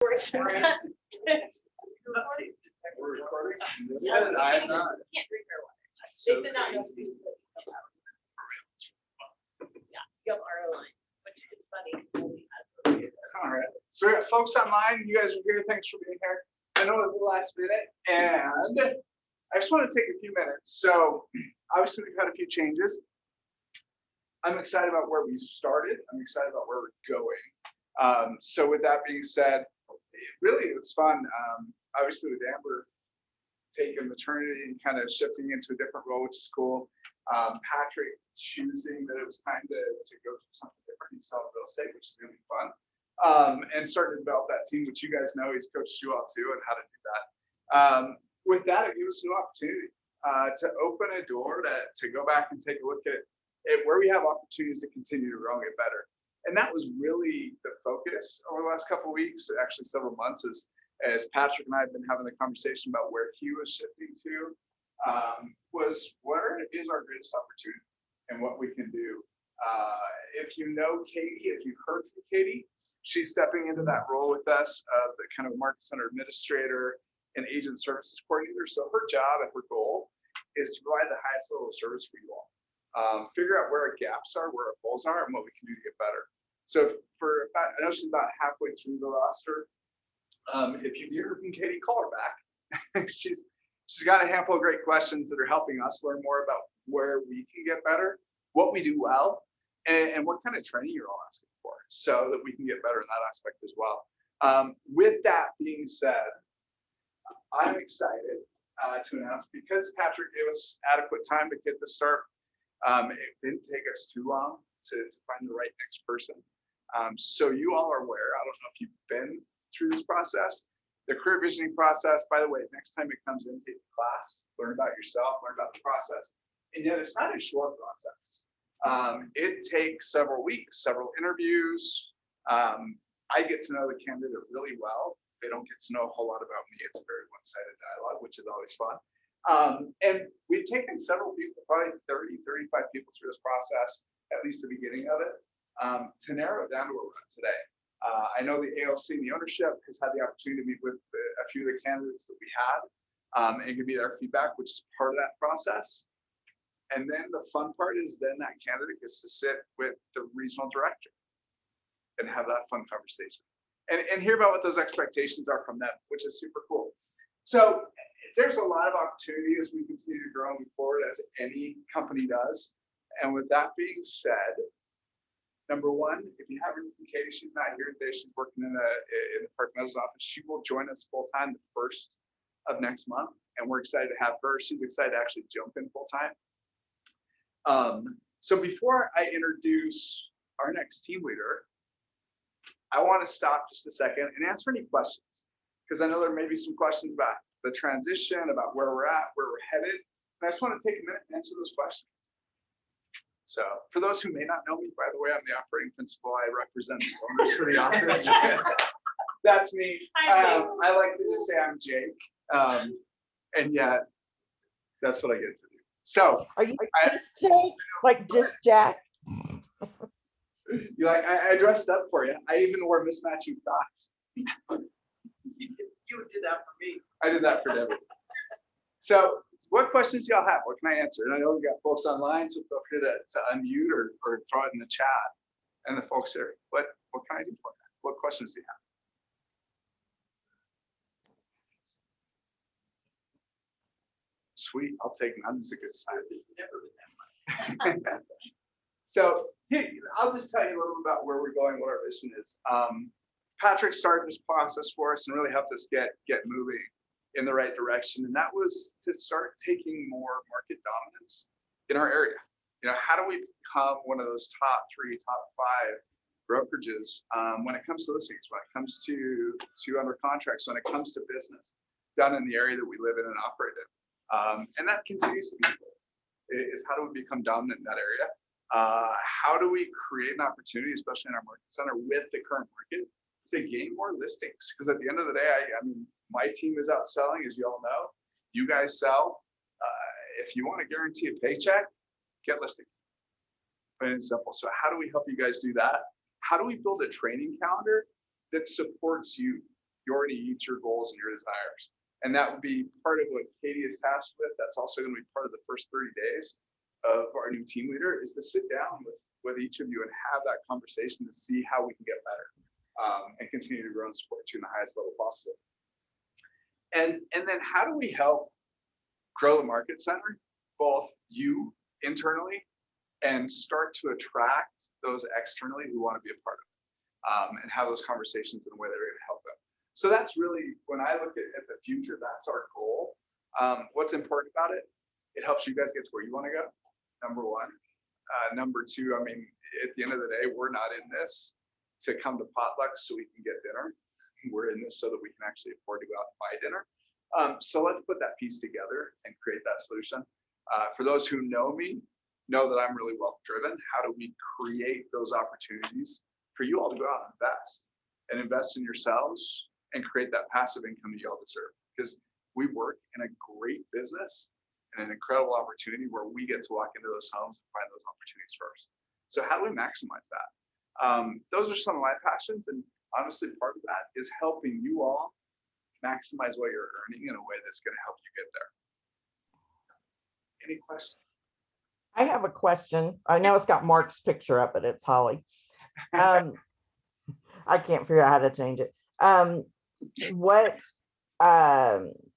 We're recording. Yeah, I'm not. Can't drink our water. So They did not know. crazy. Yeah, you have RO line, which is funny. All right. So we got folks online. You guys are here. Thanks for being here. I know it was the last minute, and I just want to take a few minutes. So obviously we've had a few changes. I'm excited about where we started. I'm excited about where we're going. So with that being said, it was fun. Obviously with Amber taking maternity and kind of shifting into a different role, which is cool. Patrick choosing that it was time to go do something different. He saw real estate, which is going to be fun. And started to develop that team, which you guys know he's coached you all too, and how to do that. With that, it gave us an opportunity to open a door to go back and take a look at where we have opportunities to continue to grow and get better. And that was really the focus over the last couple of weeks, actually several months, as Patrick and I have been having the conversation about where he was shifting to, was where is our greatest opportunity and what we can do. If you know Katie, if you've heard from Katie, she's stepping into that role with us, the kind of market center administrator and agent services coordinator. So her job and her goal is to provide the highest level of service for you all. Figure out where our gaps are, where our goals are, and what we can do to get better. So I know she's about halfway through the roster. If you've heard from Katie, call her back. she's got a handful of great questions that are helping us learn more about where we can get better, what we do well, and what kind of training you're all asking for, so that we can get better in that aspect as well. With that being said, I'm excited to announce, because Patrick gave us adequate time to get the start. It didn't take us too long to find the right next person. So you all are aware, I don't know if you've been through this process, the career visioning process. By the way, next time it comes in, take the class, learn about yourself, learn about the process. And yet it's not a short process. It takes several weeks, several interviews. I get to know the candidate really well. They don't get to know a whole lot about me. It's a very one-sided dialogue, which is always fun. And we've taken several people, probably 30, 35 people through this process, at least the beginning of it, to narrow it down to where we're at today. I know the ALC and the ownership has had the opportunity to meet with a few of the candidates that we had, and give me their feedback, which is part of that process. And then the fun part is then that candidate gets to sit with the regional director and have that fun conversation and hear about what those expectations are from them, which is super cool. So there's a lot of opportunity as we continue to grow and move forward, as any company does. And with that being said, number one, if you haven't, Katie, she's not here today. She's working in the Park Meadows office. She will join us full time the 1st of next month, and we're excited to have her. She's excited to actually jump in full time. So before I introduce our next team leader, I want to stop just a second and answer any questions, because I know there may be some questions about the transition, about where we're at, where we're headed. And I just want to take a minute and answer those questions. So for those who may not know me, by the way, I'm the operating principal. I represent the owners for the office. That's me. I like to just say I'm Jake. And yet that's what I get to do. So Are you just Jake? Like just Jack? you like I dressed up for you. I even wore mismatching socks. You did that for me. I did that for Debbie. So what questions do y'all have? What can I answer? And I know we got folks online, so feel free to unmute or throw it in the chat. And the folks here, what can I do for that? What questions do you have? Sweet, I'll take none. It's a good sign. Never been that much. So here, I'll just tell you a little about where we're going, what our vision is. Patrick started this process for us and really helped us get moving in the right direction. And that was to start taking more market dominance in our area. You know, how do we become one of those top 3, top 5 brokerages when it comes to listings, when it comes to under contracts, when it comes to business done in the area that we live in and operate in. And that continues to be cool, is how do we become dominant in that area? How do we create an opportunity, especially in our market center with the current market, to gain more listings? Because at the end of the day, I mean, my team is out selling, as you all know. You guys sell. If you want to guarantee a paycheck, get listings. Plain and simple. So how do we help you guys do that? How do we build a training calendar that supports you you're going to eat your goals and your desires. And that would be part of what Katie is tasked with. That's also going to be part of the first 30 days of our new team leader, is to sit down with each of you and have that conversation to see how we can get better and continue to grow and support you in the highest level possible. And then how do we help grow the market center, both you internally and start to attract those externally who want to be a part of it, and have those conversations in a way that are going to help them. So that's really, when I look at the future, that's our goal. What's important about it? It helps you guys get to where you want to go, number one. Number two, I mean, at the end of the day, we're not in this to come to potlucks so we can get dinner. We're in this so that we can actually afford to go out and buy dinner. So let's put that piece together and create that solution. For those who know me, know that I'm really wealth driven. How do we create those opportunities for you all to go out and invest in yourselves and create that passive income that you all deserve? Because we work in a great business and an incredible opportunity where we get to walk into those homes and find those opportunities first. So how do we maximize that? Those are some of my passions, and honestly, part of that is helping you all maximize what you're earning in a way that's going to help you get there. Any questions? I have a question. I know it's got Mark's picture up, but it's Holly. I can't figure out how to change it. What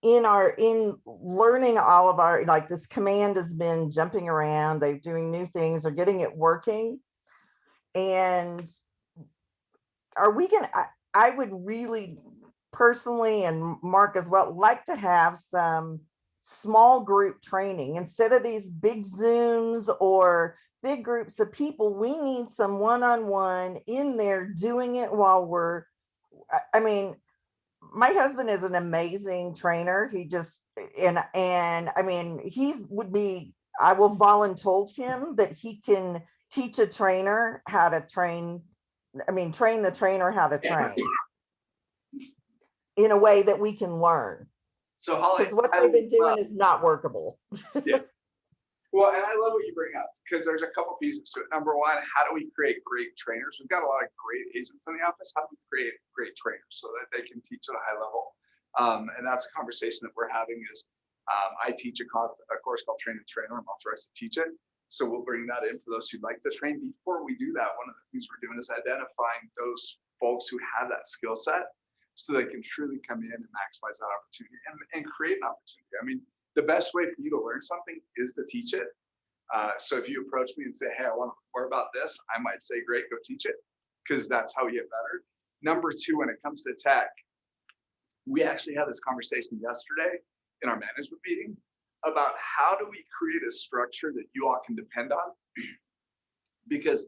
in learning all of our, like, this command has been jumping around, they're doing new things, they're getting it working. And are we gonna, I would really personally, and Mark as well, like to have some small group training instead of these big Zooms or big groups of people. We need some one-on-one in there doing it while we're, I mean, my husband is an amazing trainer. He just, and I mean, I will voluntold him that he can teach a trainer how to train. I mean, train the trainer how to train in a way that we can learn. So Holly, because what they've been doing is not workable. Yeah. Well, and I love what you bring up, because there's a couple pieces to it. Number one, how do we create great trainers? We've got a lot of great agents in the office. How do we create great trainers so that they can teach at a high level? And that's a conversation that we're having. Is I teach a course called Train the Trainer. I'm authorized to teach it. So we'll bring that in for those who'd like to train. Before we do that, one of the things we're doing is identifying those folks who have that skill set so they can truly come in and maximize that opportunity and create an opportunity. I mean, the best way for you to learn something is to teach it. So if you approach me and say, hey, I want to learn more about this, I might say, great, go teach it, because that's how we get better. Number two, when it comes to tech, we actually had this conversation yesterday in our management meeting about how do we create a structure that you all can depend on, because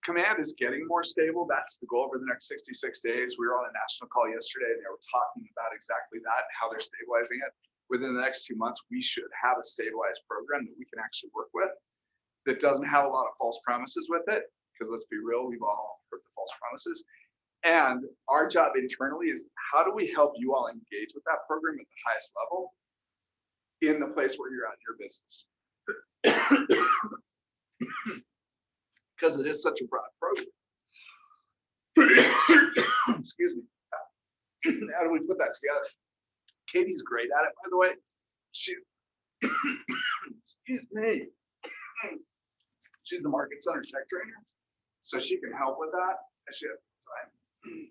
command is getting more stable. That's the goal over the next 66 days. We were on a national call yesterday and they were talking about exactly that, how they're stabilizing it. Within the next 2 months, we should have a stabilized program that we can actually work with that doesn't have a lot of false promises with it. Because let's be real, we've all heard the false promises. And our job internally is how do we help you all engage with that program at the highest level in the place where you're at in your business? Because it is such a broad program. Excuse me. How do we put that together? Katie's great at it, by the way. She, excuse me. She's the market center tech trainer, so she can help with that. And she has time.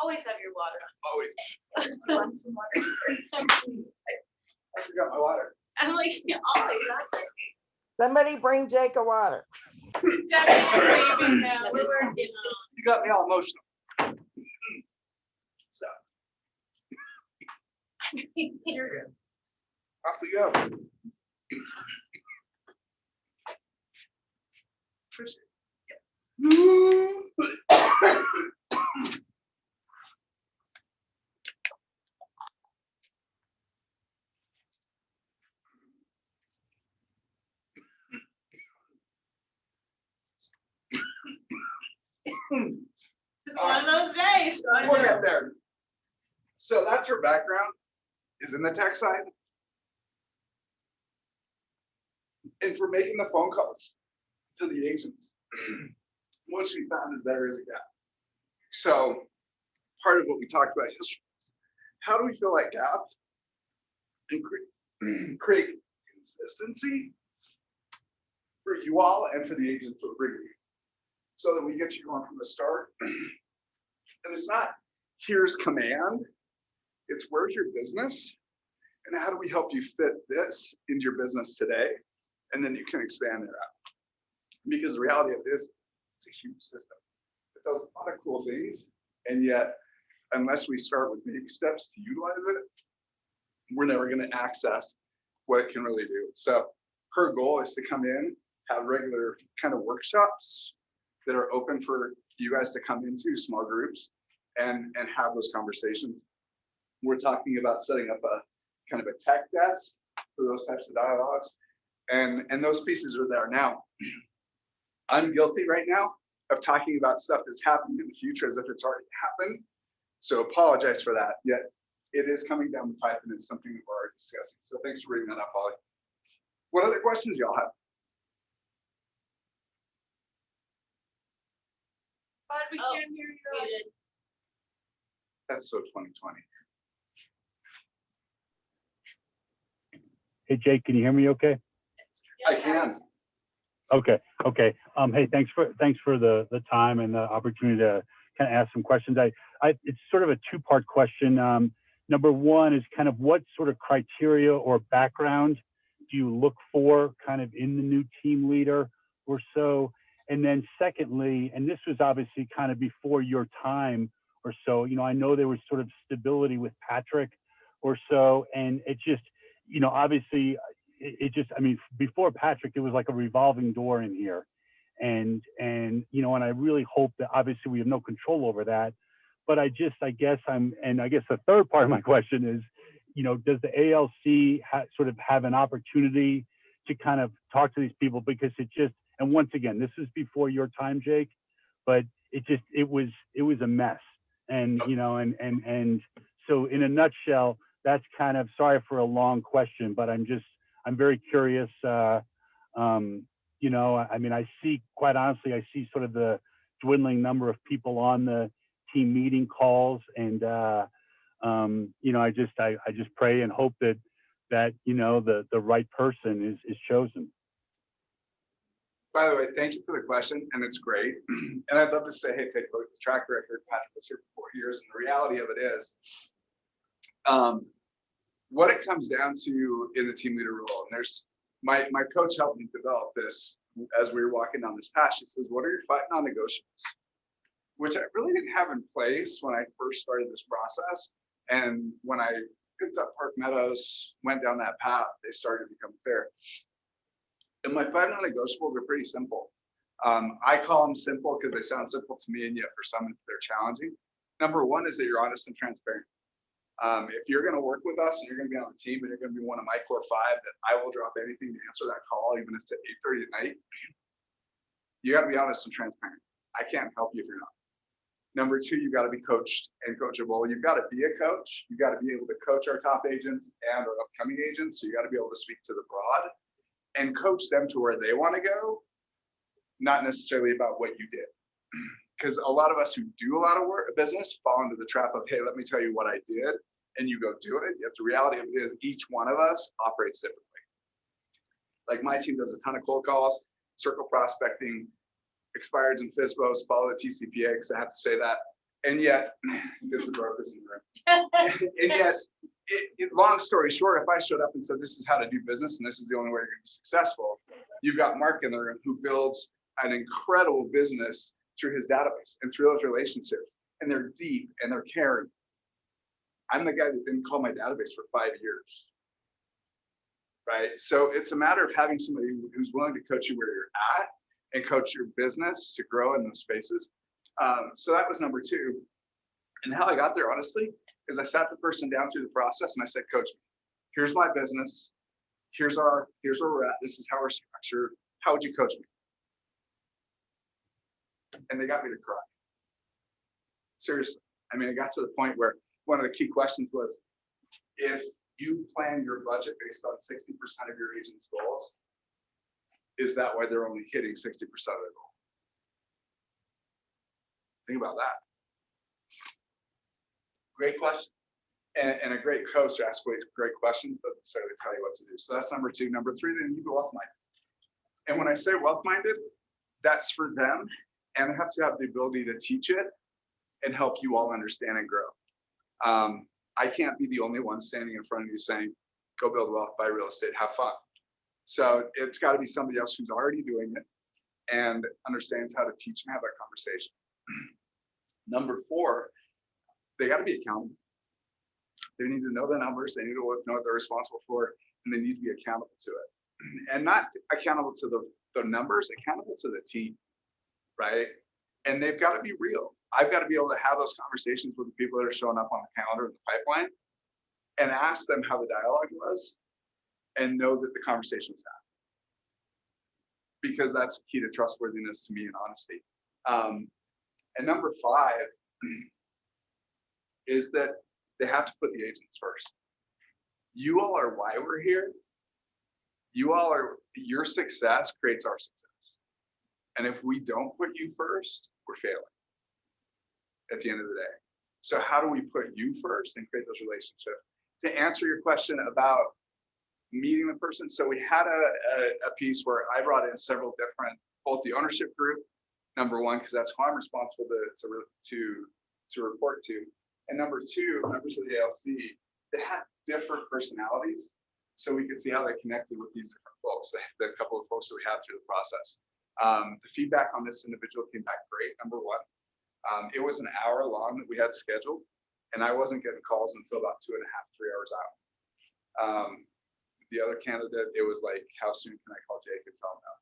Always have your water on. Always. You want some water? I forgot my water. I'm like, always. Somebody bring Jake a water. Definitely craving now. We're working on. You got me all emotional. So off we go. It's one of those days. We'll get there. So that's her background, is in the tech side. And for making the phone calls to the agents. What we found is there is a gap. So part of what we talked about yesterday is how do we fill that gap and create consistency for you all and for the agents that we're bringing you, so that we get you going from the start. And it's not here's command, it's where's your business and how do we help you fit this into your business today, and then you can expand it out. Because the reality of this, it's a huge system. It does a lot of cool things, and yet unless we start with baby steps to utilize it, we're never going to access what it can really do. So her goal is to come in, have regular kind of workshops that are open for you guys to come into, small groups, and have those conversations. We're talking about setting up a kind of a tech desk for those types of dialogues, and those pieces are there now. I'm guilty right now of talking about stuff that's happening in the future as if it's already happened. So apologize for that. Yet it is coming down the pipe, and it's something that we're already discussing. So thanks for bringing that up, Holly. What other questions y'all have? But we Oh, can't hear you. Muted. That's so 2020. Hey, Jake, can you hear me okay? I can. Okay. Hey, thanks for the time and the opportunity to kind of ask some questions. It's sort of a two-part question. Number one is kind of what sort of criteria or background do you look for kind of in the new team leader or so? And then secondly, and this was obviously kind of before your time or so, I know there was sort of stability with Patrick or so, and it just, obviously before Patrick, it was like a revolving door in here. And I really hope that obviously we have no control over that. But I guess the third part of my question is, does the ALC sort of have an opportunity to kind of talk to these people? Because and once again, this is before your time, Jake, but it was a mess. And, and so in a nutshell, that's kind of, sorry for a long question, but I'm very curious. I see, quite honestly, I see sort of the dwindling number of people on the team meeting calls, and I just pray and hope that the right person is chosen. By the way, thank you for the question, and it's great. And I'd love to say, hey, take a look at the track record. Patrick was here for 4 years, and the reality of it is, what it comes down to in the team leader role, and there's my coach helped me develop this as we were walking down this path. She says, what are your 5 non-negotiables? Which I really didn't have in place when I first started this process. And when I picked up Park Meadows, went down that path, they started to become clear. And my 5 non-negotiables are pretty simple. I call them simple because they sound simple to me, and yet for some they're challenging. Number one is that you're honest and transparent. If you're going to work with us and you're going to be on the team and you're going to be one of my core 5, that I will drop anything to answer that call, even if it's at 8:30 at night, you got to be honest and transparent. I can't help you if you're not. Number 2, you got to be coached and coachable. You've got to be a coach. You got to be able to coach our top agents and our upcoming agents. So you got to be able to speak to the broad and coach them to where they want to go, not necessarily about what you did. Because a lot of us who do a lot of business fall into the trap of, hey, let me tell you what I did, and you go do it. Yet the reality of it is each one of us operates differently. Like my team does a ton of cold calls, circle prospecting, expireds and FISBOs, follow the TCPA, because I have to say that. And yet, because the broker's in the room. And yet, long story short, if I showed up and said, this is how to do business and this is the only way you're going to be successful, you've got Mark in the room who builds an incredible business through his database and through those relationships. And they're deep and they're caring. I'm the guy that didn't call my database for 5 years. Right? So it's a matter of having somebody who's willing to coach you where you're at and coach your business to grow in those spaces. So that was number 2. And how I got there, honestly, is I sat the person down through the process and I said, coach, here's my business. Here's where we're at. This is how we're structured. How would you coach me? And they got me to cry. Seriously. I mean, it got to the point where one of the key questions was, if you plan your budget based on 60% of your agent's goals, Is that why they're only hitting 60% of their goal? Think about that. Great question. And a great coach asks great questions doesn't necessarily tell you what to do. So that's number two. Number three, they need to be wealth-minded. And when I say wealth-minded, that's for them, and they have to have the ability to teach it and help you all understand and grow. I can't be the only one standing in front of you saying, go build wealth, buy real estate, have fun. So it's got to be somebody else who's already doing it and understands how to teach and have that conversation. Number four, they got to be accountable. They need to know their numbers, they need to know what they're responsible for, and they need to be accountable to it. And not accountable to the numbers, accountable to the team, right? And they've got to be real. I've got to be able to have those conversations with the people that are showing up on the calendar in the pipeline and ask them how the dialogue was and know that the conversation was had. Because that's key to trustworthiness to me and honesty. And number five is that they have to put the agents first. You all are why we're here. You all are, your success creates our success. And if we don't put you first, we're failing at the end of the day. So how do we put you first and create those relationships? To answer your question about meeting the person, so we had a piece where I brought in several different, both the ownership group, number one, because that's who I'm responsible to report to, and number two, members of the ALC that had different personalities, so we could see how they connected with these different folks, the couple of folks that we had through the process. The feedback on this individual came back great, number one. It was an hour long that we had scheduled, and I wasn't getting calls until about 2.5, 3 hours out. The other candidate, it was like, how soon can I call Jake and tell him no?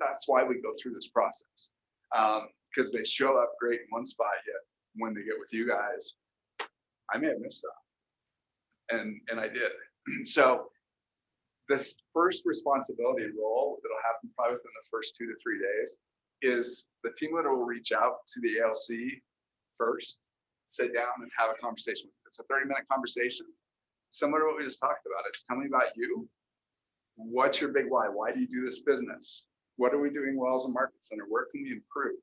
That's why we go through this process. Because they show up great in one spot, yet when they get with you guys, I may have missed out. And I did. So this first responsibility role that'll happen probably within the first 2 to 3 days is the team leader will reach out to the ALC first, sit down and have a conversation. It's a 30-minute conversation, similar to what we just talked about. It's tell me about you. What's your big why? Why do you do this business? What are we doing well as a market center? Where can we improve?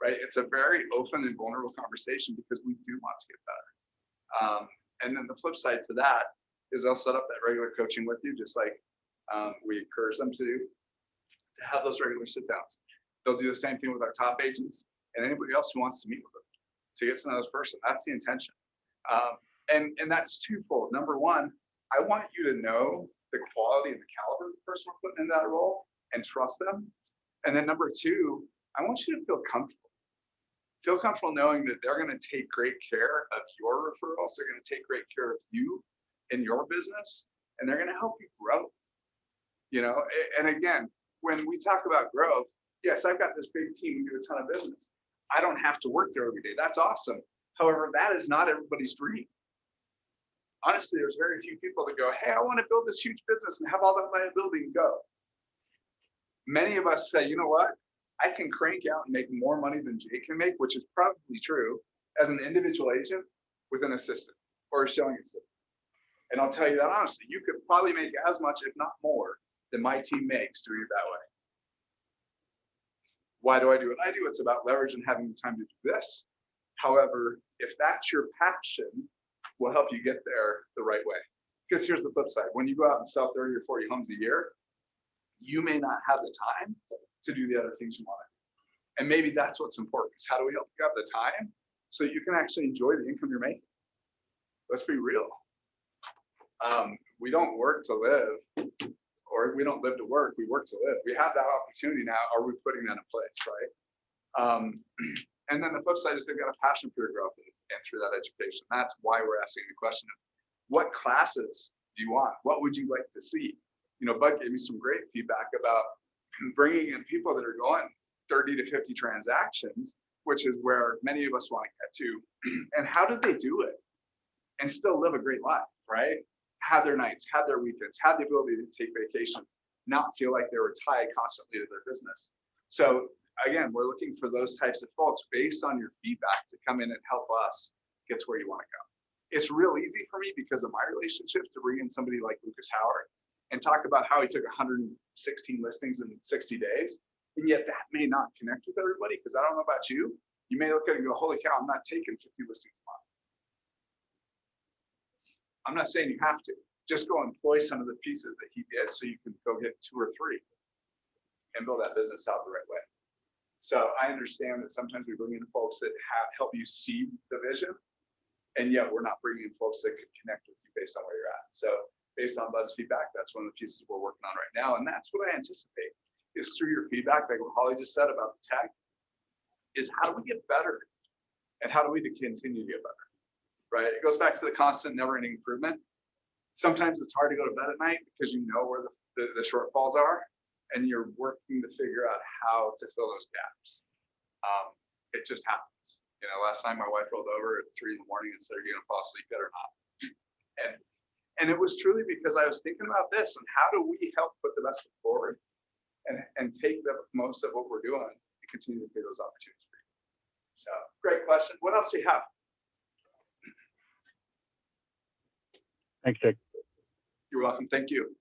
Right? It's a very open and vulnerable conversation because we do want to get better. And then the flip side to that is they'll set up that regular coaching with you, just like we encourage them to have those regular sit downs. They'll do the same thing with our top agents and anybody else who wants to meet with them to get to know this person. That's the intention. And that's twofold. Number one, I want you to know the quality and the caliber of the person we're putting in that role and trust them. And then number two, I want you to feel comfortable. Feel comfortable knowing that they're going to take great care of your referrals. They're going to take great care of you in your business, and they're going to help you grow. You know, and again, when we talk about growth, yes, I've got this big team, we do a ton of business. I don't have to work there every day. That's awesome. However, that is not everybody's dream. Honestly, there's very few people that go, hey, I want to build this huge business and have all that liability and go. Many of us say, you know what? I can crank out and make more money than Jay can make, which is probably true as an individual agent with an assistant or a showing assistant. And I'll tell you that honestly, you could probably make as much, if not more, than my team makes doing it that way. Why do I do what I do? It's about leverage and having the time to do this. However, if that's your passion, will help you get there the right way. Because here's the flip side. When you go out and sell 30 or 40 homes a year, you may not have the time to do the other things you want to do. And maybe that's what's important, is how do we help you have the time so you can actually enjoy the income you're making? Let's be real. We don't work to live, or we don't live to work, we work to live. We have that opportunity now. Are we putting that in place, right? And then the flip side is they've got a passion for your growth and through that education. That's why we're asking the question of what classes do you want? What would you like to see? You know, Bud gave me some great feedback about bringing in people that are going 30 to 50 transactions, which is where many of us want to get to. And how did they do it and still live a great life, right? Have their nights, have their weekends, have the ability to take vacation, not feel like they were tied constantly to their business. So again, we're looking for those types of folks based on your feedback to come in and help us get to where you want to go. It's real easy for me because of my relationships to bring in somebody like Lucas Howard and talk about how he took 116 listings in 60 days. And yet that may not connect with everybody, because I don't know about you. You may look at it and go, holy cow, I'm not taking 50 listings a month. I'm not saying you have to. Just go employ some of the pieces that he did so you can go get 2 or 3 and build that business out the right way. So I understand that sometimes we bring in folks that help you see the vision, and yet we're not bringing in folks that could connect with you based on where you're at. So based on Bud's feedback, that's one of the pieces we're working on right now. And that's what I anticipate is through your feedback, like what Holly just said about the tech, is how do we get better? And how do we continue to get better, right? It goes back to the constant never-ending improvement. Sometimes it's hard to go to bed at night because you know where the shortfalls are, and you're working to figure out how to fill those gaps. It just happens. You know, last night my wife rolled over at 3 in the morning and said, "Are you gonna fall asleep yet or not?" And it was truly because I was thinking about this and how do we help put the best foot forward and take the most of what we're doing and continue to create those opportunities for you. So great question. What else do you have? Thanks, Jake. You're welcome. Thank you.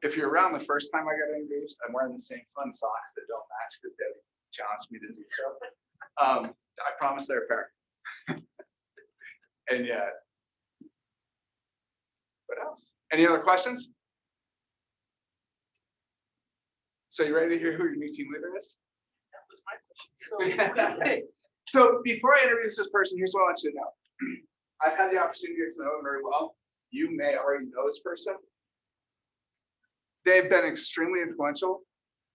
If you're around the first time I got introduced, I'm wearing the same fun socks that don't match because Debbie challenged me to do so. I promise they're a pair. And yet, what else? Any other questions? So you ready to hear who your new team leader is? That was my question. So before I introduce this person, here's what I want you to know. I've had the opportunity to get to know them very well. You may already know this person. They've been extremely influential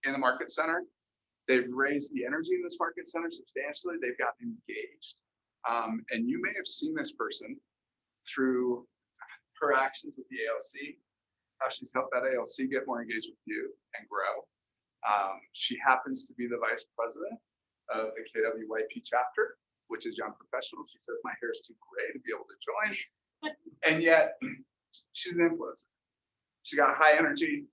in the market center. They've raised the energy in this market center substantially. They've gotten engaged. And you may have seen this person through her actions with the ALC, how she's helped that ALC get more engaged with you and grow. She happens to be the vice president of the KWYP chapter, which is Young Professionals. She says, my hair is too gray to be able to join. And yet she's an influencer. She got high energy.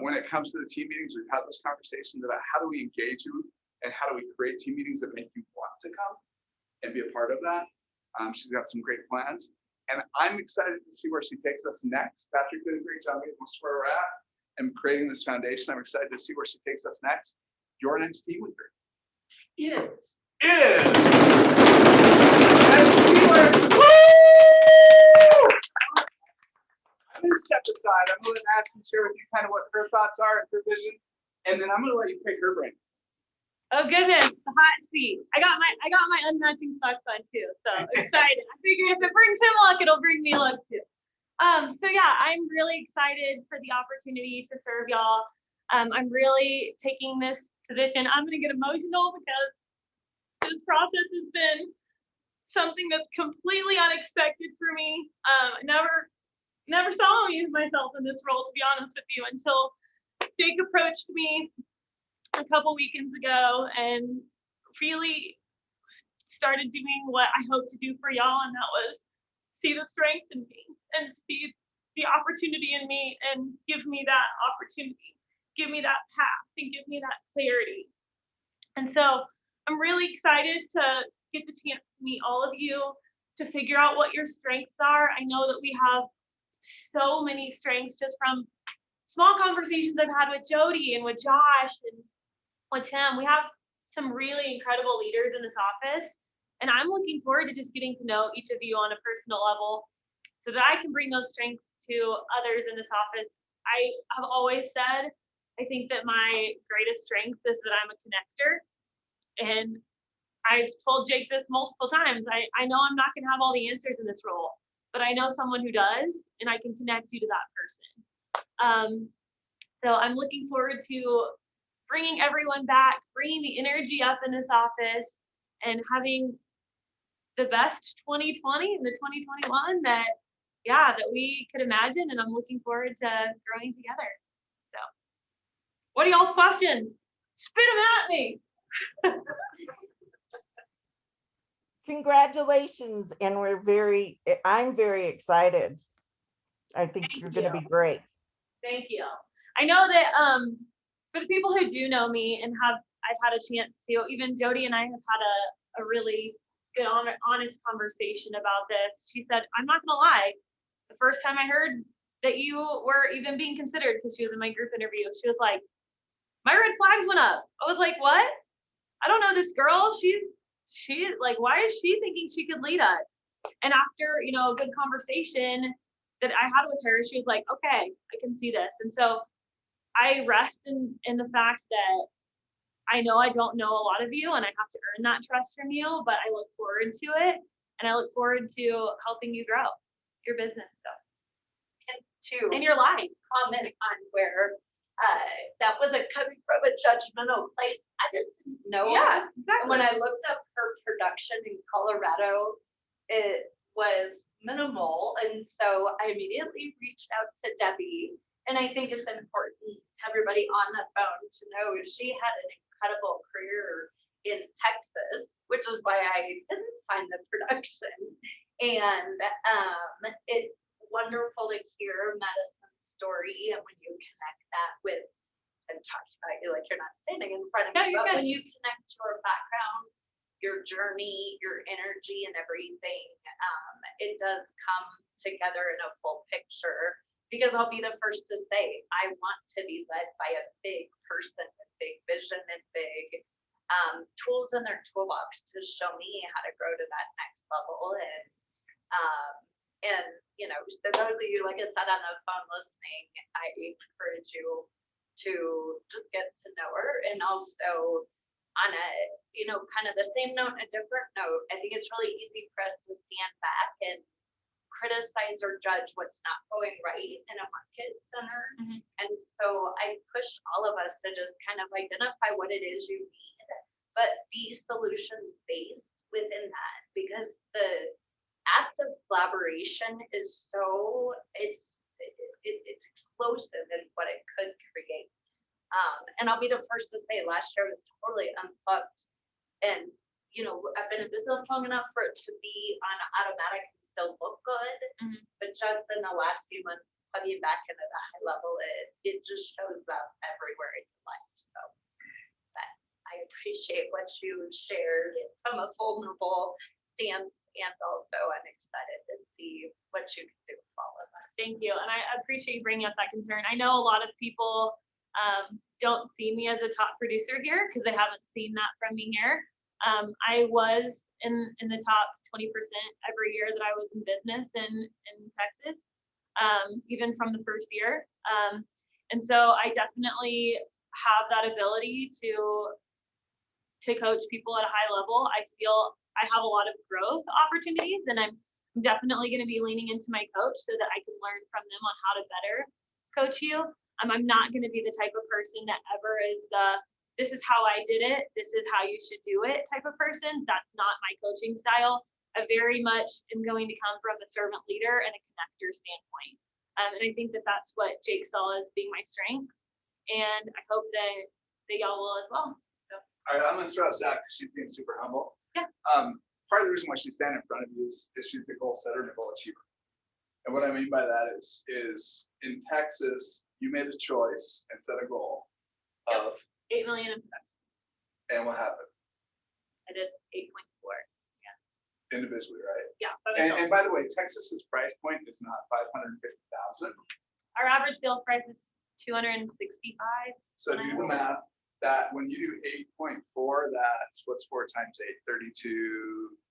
When it comes to the team meetings, we've had those conversations about how do we engage you and how do we create team meetings that make you want to come and be a part of that. She's got some great plans, and I'm excited to see where she takes us next. Patrick did a great job getting us where we're at and creating this foundation. I'm excited to see where she takes us next. Your next team leader is. I'm going to step aside. I'm going to let Ashley share with you kind of what her thoughts are and her vision, and then I'm going to let you pick her brain. Oh goodness, the hot seat. I got my unmatching socks on too, so excited. I figure if it brings him luck, it'll bring me luck too. So yeah, I'm really excited for the opportunity to serve y'all. I'm really taking this position. I'm gonna get emotional because this process has been something that's completely unexpected for me. I never saw myself in this role, to be honest with you, until Jake approached me a couple weekends ago and really started doing what I hope to do for y'all, and that was see the strength in me and see the opportunity in me and give me that opportunity, give me that path, and give me that clarity. And so I'm really excited to get the chance to meet all of you, to figure out what your strengths are. I know that we have so many strengths just from small conversations I've had with Jody and with Josh and with Tim. We have some really incredible leaders in this office, and I'm looking forward to just getting to know each of you on a personal level so that I can bring those strengths to others in this office. I have always said, I think that my greatest strength is that I'm a connector, and I've told Jake this multiple times. I know I'm not gonna have all the answers in this role, but I know someone who does, and I can connect you to that person. So I'm looking forward to bringing everyone back, bringing the energy up in this office, and having the best 2020 and the 2021 that we could imagine. And I'm looking forward to growing together. So what are y'all's questions? Spit them at me. Congratulations, and I'm very excited. I think you're going to be great. Thank you. I know that for the people who do know me and I've had a chance to, even Jody and I have had a really good, honest conversation about this. She said, I'm not gonna lie, the first time I heard that you were even being considered, because she was in my group interview, she was like, my red flags went up. I was like, what? I don't know this girl. She like, why is she thinking she could lead us? And after, a good conversation that I had with her, she was like, okay, I can see this. And so I rest in the fact that I know I don't know a lot of you and I have to earn that trust from you, but I look forward to it. And I look forward to helping you grow your business. So. And to And your life. comment on where that wasn't coming from a judgmental place. I just didn't know. Yeah, And exactly. when I looked up her production in Colorado, it was minimal. And so I immediately reached out to Debbie. And I think it's important to everybody on the phone to know she had an incredible career in Texas, which is why I didn't find the production. And it's wonderful to hear Madison's story. And when you connect that with, I'm talking about you like you're not standing in front of No, me, you're but good. when you connect your background, your journey, your energy and everything, it does come together in a full picture. Because I'll be the first to say, I want to be led by a big person with big vision and big tools in their toolbox to show me how to grow to that next level. And so those of you, like I said, on the phone listening, I encourage you to just get to know her. And also on a, kind of the same note, a different note, I think it's really easy for us to stand back and criticize or judge what's not going right in a market center. Mhm. And so I push all of us to just kind of identify what it is you need, but be solutions based within that, because the act of collaboration is so, it's explosive in what it could create. And I'll be the first to say last year was totally unplugged. And I've been in business long enough for it to be on automatic and still look good. Mhm. But just in the last few months, plugging back into the high level, it just shows up everywhere in your life. So but I appreciate what you shared from a vulnerable stance, and also I'm excited to see what you can do with all of us. Thank you. And I appreciate you bringing up that concern. I know a lot of people don't see me as a top producer here because they haven't seen that from me here. I was in the top 20% every year that I was in business in Texas, even from the first year. And so I definitely have that ability to coach people at a high level. I feel I have a lot of growth opportunities, and I'm definitely going to be leaning into my coach so that I can learn from them on how to better coach you. I'm not going to be the type of person that ever is this is how I did it, this is how you should do it type of person. That's not my coaching style. I very much am going to come from a servant leader and a connector standpoint. And I think that that's what Jake saw as being my strengths. And I hope that y'all will as well. So. All right, I'm gonna throw us out because she's being super humble. Yeah. Part of the reason why she's standing in front of you is she's the goal setter and the goal achiever. And what I mean by that is in Texas, you made a choice and set a goal of 8 million in production. And what happened? I did 8.4. Individually, right? Yeah. And by the way, Texas's price point is not 550,000. Our average sales price is 265. So do the math. That when you do 8.4, that's what's 4 times 8, 32,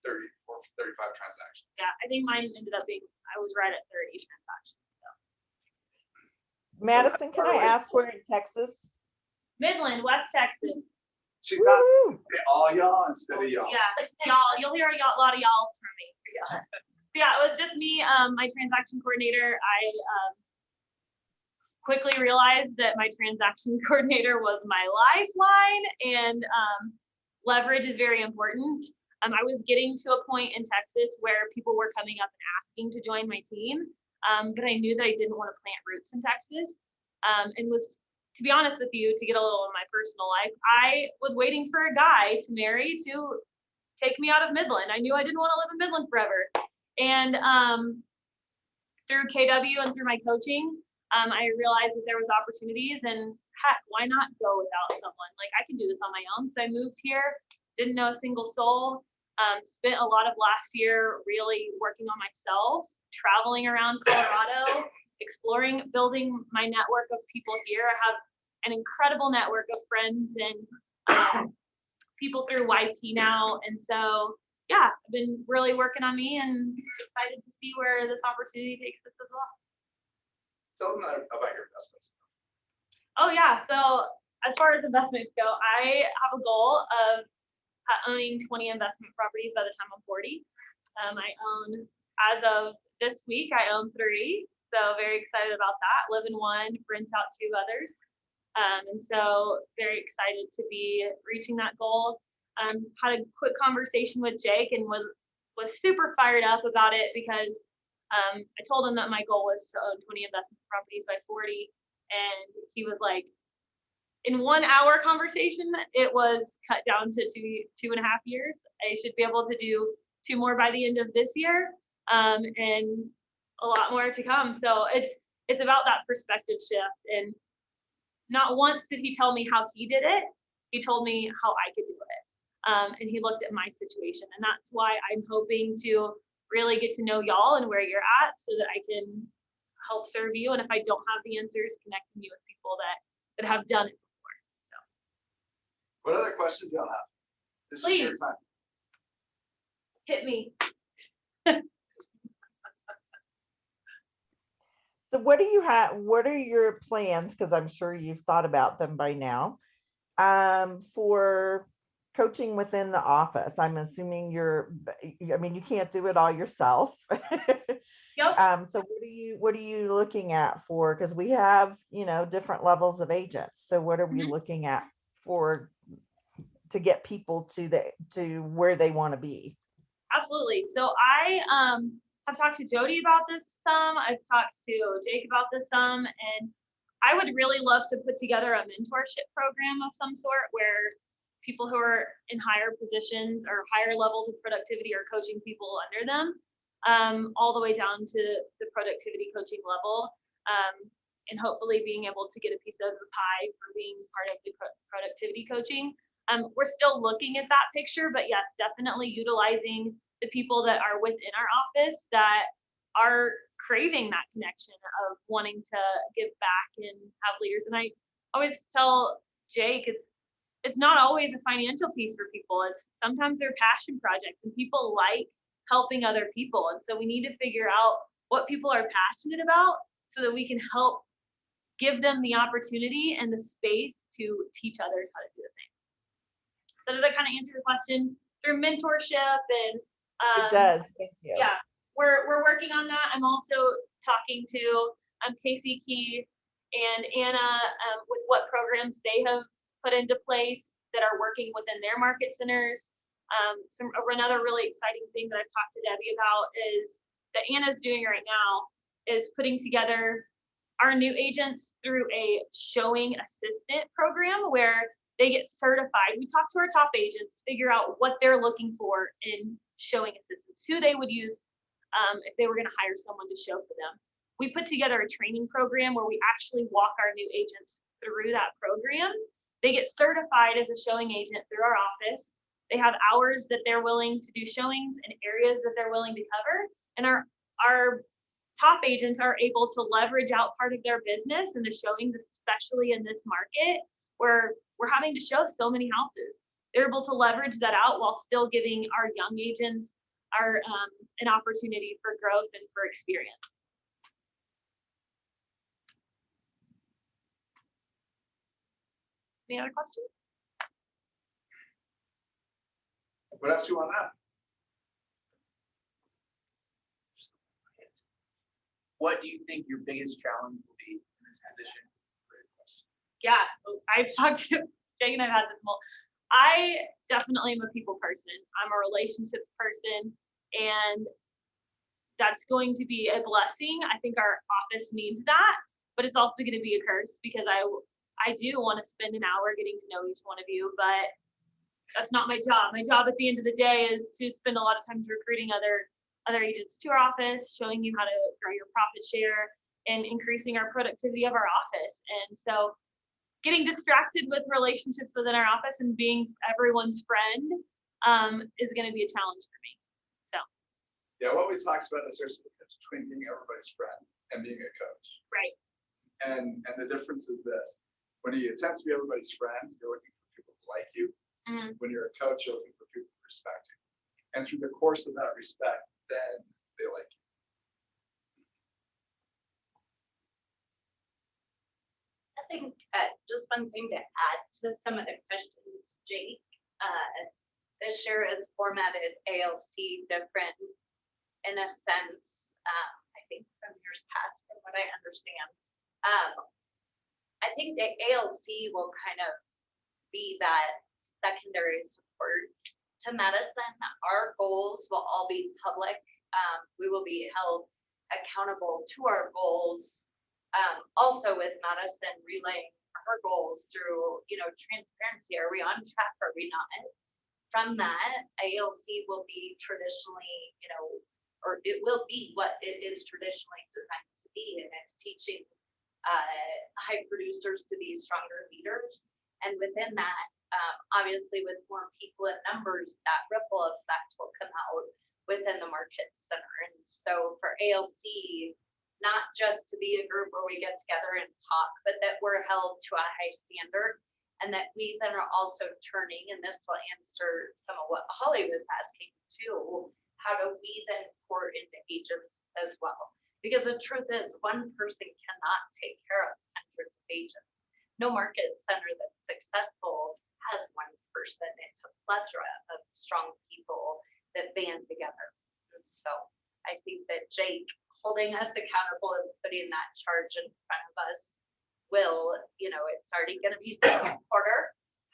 34, 35 transactions. Yeah, I think mine ended up being, I was right at 30 transactions. So Madison, can I ask where in Texas? Midland, West Texas. She thought Woo! all y'all instead of y'all. Yeah, you'll hear a lot of y'all from me. So yeah, it was just me, my transaction coordinator. I quickly realized that my transaction coordinator was my lifeline, and leverage is very important. I was getting to a point in Texas where people were coming up and asking to join my team, but I knew that I didn't want to plant roots in Texas, and was, to be honest with you, to get a little in my personal life, I was waiting for a guy to marry to take me out of Midland. I knew I didn't want to live in Midland forever. And through KW and through my coaching, I realized that there was opportunities, and heck, why not go without someone? Like, I can do this on my own. So I moved here, didn't know a single soul. Spent a lot of last year really working on myself, traveling around Colorado, exploring, building my network of people here. I have an incredible network of friends and people through YP now. And so, yeah, I've been really working on me and excited to see where this opportunity takes us as well. Tell them about your investments. Oh yeah, so as far as investments go, I have a goal of owning 20 investment properties by the time I'm 40. I own, as of this week, I own 3. So very excited about that. Live in one, rent out 2 others. And so very excited to be reaching that goal. Had a quick conversation with Jake and was super fired up about it because I told him that my goal was to own 20 investment properties by 40. And he was like, in 1 hour conversation, it was cut down to 2.5 years. I should be able to do 2 more by the end of this year, and a lot more to come. So it's about that perspective shift. And not once did he tell me how he did it. He told me how I could do it. And he looked at my situation. And that's why I'm hoping to really get to know y'all and where you're at so that I can help serve you. And if I don't have the answers, connecting you with people that have done it before. So. What other questions y'all have? This is your Please. time. Hit me. So what do you have, what are your plans? Because I'm sure you've thought about them by now. For coaching within the office. I'm assuming I mean, you can't do it all yourself. Yep. So what are you looking at for? Because we have, different levels of agents. So what are we looking at for to get people to where they want to be? Absolutely. So I have talked to Jody about this some. I've talked to Jake about this some, and I would really love to put together a mentorship program of some sort where people who are in higher positions or higher levels of productivity are coaching people under them, all the way down to the productivity coaching level, and hopefully being able to get a piece of the pie for being part of the productivity coaching. We're still looking at that picture, but yes, definitely utilizing the people that are within our office that are craving that connection of wanting to give back and have leaders. And I always tell Jake, it's not always a financial piece for people. It's sometimes they're passion projects, and people like helping other people. And so we need to figure out what people are passionate about so that we can help give them the opportunity and the space to teach others how to do the same. So does that kind of answer your question? Through mentorship and It does. Thank you. yeah, we're working on that. I'm also talking to Casey Key and Anna with what programs they have put into place that are working within their market centers. Another really exciting thing that I've talked to Debbie about is that Anna's doing right now is putting together our new agents through a showing assistant program where they get certified. We talk to our top agents, figure out what they're looking for in showing assistants, who they would use if they were going to hire someone to show for them. We put together a training program where we actually walk our new agents through that program. They get certified as a showing agent through our office. They have hours that they're willing to do showings and areas that they're willing to cover. And our top agents are able to leverage out part of their business in the showings, especially in this market where we're having to show so many houses. They're able to leverage that out while still giving our young agents an opportunity for growth and for experience. Any other questions? What else do you want to know? What do you think your biggest challenge will be in this position? Yeah, I've talked to Jake and I've had this whole. I definitely am a people person. I'm a relationships person, and that's going to be a blessing. I think our office needs that, but it's also going to be a curse because I do want to spend an hour getting to know each one of you, but that's not my job. My job at the end of the day is to spend a lot of time recruiting other agents to our office, showing you how to grow your profit share and increasing our productivity of our office. And so getting distracted with relationships within our office and being everyone's friend is gonna be a challenge for me. So, Yeah, what we talked about is there's a difference between being everybody's friend and being a coach. right. And the difference is this, when you attempt to be everybody's friend, you're looking for people to like you. Mhm. When you're a coach, you're looking for people to respect you. And through the course of that respect, then they like you. I think just one thing to add to some of the questions, Jake. This year is formatted ALC different in a sense, I think from years past, from what I understand. I think the ALC will kind of be that secondary support to medicine. Our goals will all be public. We will be held accountable to our goals. Also with medicine relaying her goals through, transparency. Are we on track? Are we not? From that, ALC will be traditionally, or it will be what it is traditionally designed to be, and it's teaching high producers to be stronger leaders. And within that, obviously with more people and numbers, that ripple effect will come out within the market center. And so for ALC, not just to be a group where we get together and talk, but that we're held to a high standard, and that we then are also turning, and this will answer some of what Holly was asking too, how do we then pour into agents as well? Because the truth is, one person cannot take care of hundreds of agents. No market center that's successful has one person. It's a plethora of strong people that band together. And so I think that Jake holding us accountable and putting that charge in front of us will, it's already going to be second quarter.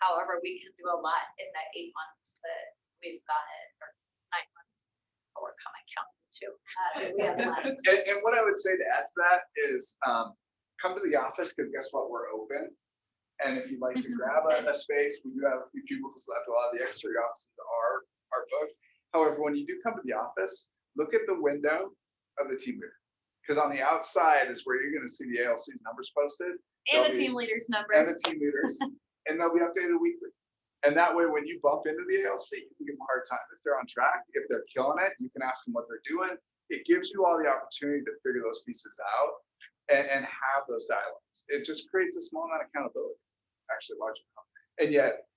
However, we can do a lot in the 8 months that we've got it, or 9 months. We're coming counting too. We have left. And what I would say to add to that is come to the office, because guess what, we're open. And if you'd like to grab a space, we do have a few cubicles left. A lot of the exterior offices are booked. However, when you do come to the office, look at the window of the team leader. Because on the outside is where you're going to see the ALC's numbers posted. And the team leaders' And numbers. the team leaders. And they'll be updated weekly. And that way, when you bump into the ALC, you can give them a hard time. If they're on track, if they're killing it, you can ask them what they're doing. It gives you all the opportunity to figure those pieces out and have those dialogues. It just creates a small amount of accountability, actually large amount. And yet,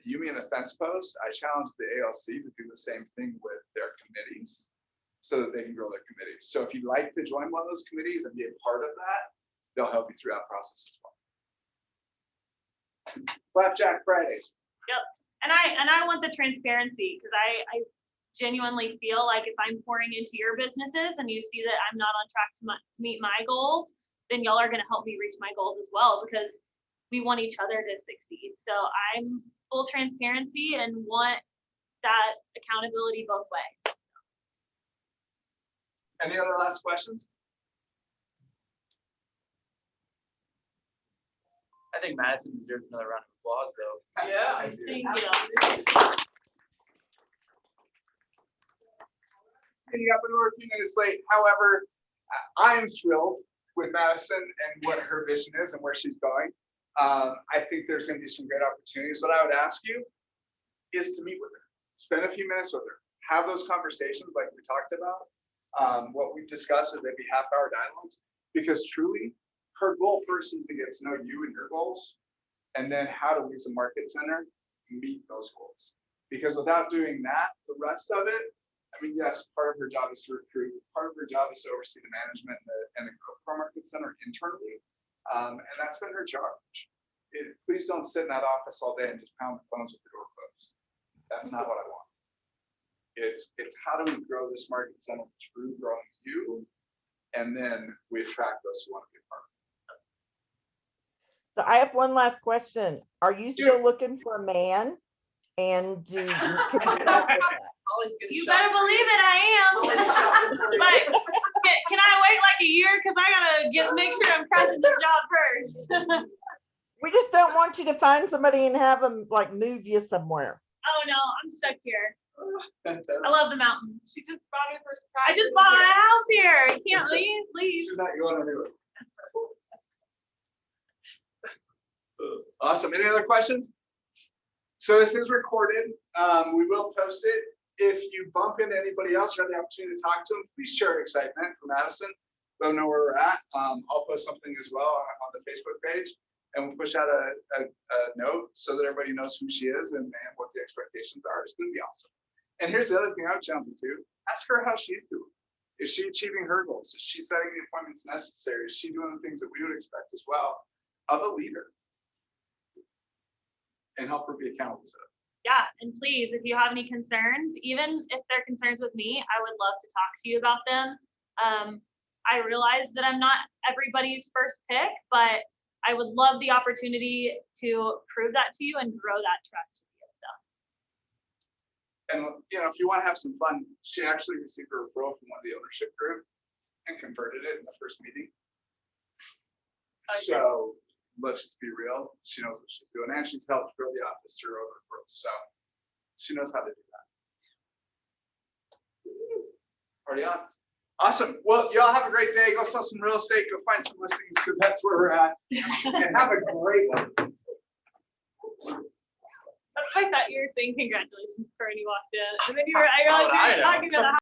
you mean the fence post, I challenge the ALC to do the same thing with their committees so that they can grow their committees. So if you'd like to join one of those committees and be a part of that, they'll help you through that process as well. Flapjack Fridays. Yep. And I want the transparency, because I genuinely feel like if I'm pouring into your businesses and you see that I'm not on track to meet my goals, then y'all are going to help me reach my goals as well, because we want each other to succeed. So I'm full transparency and want that accountability both ways. Any other last questions? I think Madison deserves another round of applause, though. Yeah. Thank you. Ending up we're a few minutes late. However, I'm thrilled with Madison and what her vision is and where she's going. I think there's going to be some great opportunities. What I would ask you is to meet with her, spend a few minutes with her, have those conversations like we talked about. What we've discussed is they'd be half-hour dialogues, because truly her goal first is to get to know you and your goals, and then how do we as a market center meet those goals? Because without doing that, the rest of it, I mean, yes, part of her job is to recruit, part of her job is to oversee the management and the growth of our market center internally, and that's been her charge. Please don't sit in that office all day and just pound the phones with the door closed. That's not what I want. It's how do we grow this market center through growing you, and then we attract those who want to be a part of it. So I have one last question. Are you still looking for a man? And can you help with that? Always good. You better believe it, I am. But can I wait like a year? Because I gotta make sure I'm crashing this job first. We just don't want you to find somebody and have them like move you somewhere. Oh no, I'm stuck here. I love the mountains. She just brought her first I prize. just bought a house here. You can't leave. She's not going anywhere. Awesome. Any other questions? So this is recorded. We will post it. If you bump into anybody else or have the opportunity to talk to them, please share excitement for Madison. Let them know where we're at. I'll post something as well on the Facebook page, and we'll push out a note so that everybody knows who she is and what the expectations are. It's going to be awesome. And here's the other thing I would challenge you to: ask her how she's doing. Is she achieving her goals? Is she setting the appointments necessary? Is she doing the things that we would expect as well of a leader? And help her be accountable to it. Yeah, and please, if you have any concerns, even if they're concerns with me, I would love to talk to you about them. I realize that I'm not everybody's first pick, but I would love the opportunity to prove that to you and grow that trust with you. So And if you want to have some fun, she actually received a referral from one of the ownership group and converted it in the first meeting. Okay. So let's just be real. She knows what she's doing, and she's helped grow the office through her referrals. So she knows how to do that. Party on. Awesome. Well, y'all have a great day. Go sell some real estate. Go find some listings because that's where we're at. And have a great one. that's why I thought you were saying congratulations before you walked in. And then you were, I realized you I were know. talking to the